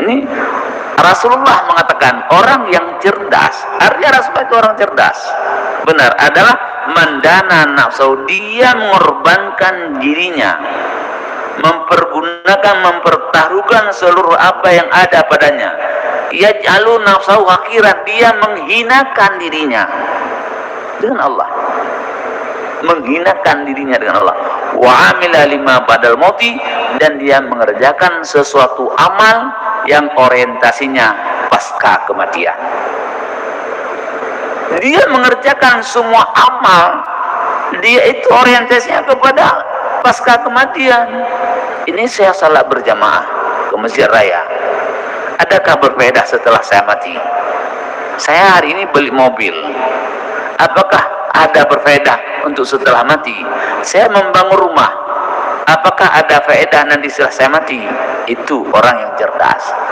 Ini Rasulullah mengatakan orang yang cerdas, artinya Rasulullah itu orang cerdas, benar, adalah mandana nafsu, dia mengorbankan dirinya, mempertaruhkan seluruh apa yang ada padanya. Yaj'alu nafsahu haqiran, dia menghinakan dirinya dengan Allah, menghinakan dirinya dengan Allah. Wa amila lima badal mauti, dan dia mengerjakan sesuatu amal yang orientasinya pasca kematian. Dia mengerjakan semua amal, dia itu orientasinya kepada pasca kematian. Ini saya salat berjamaah ke Masjid Raya, adakah berbeda setelah saya mati? Saya hari ini beli mobil, apakah ada berfaedah untuk setelah mati? Saya membangun rumah, apakah ada faedah nanti setelah saya mati? Itu orang yang cerdas.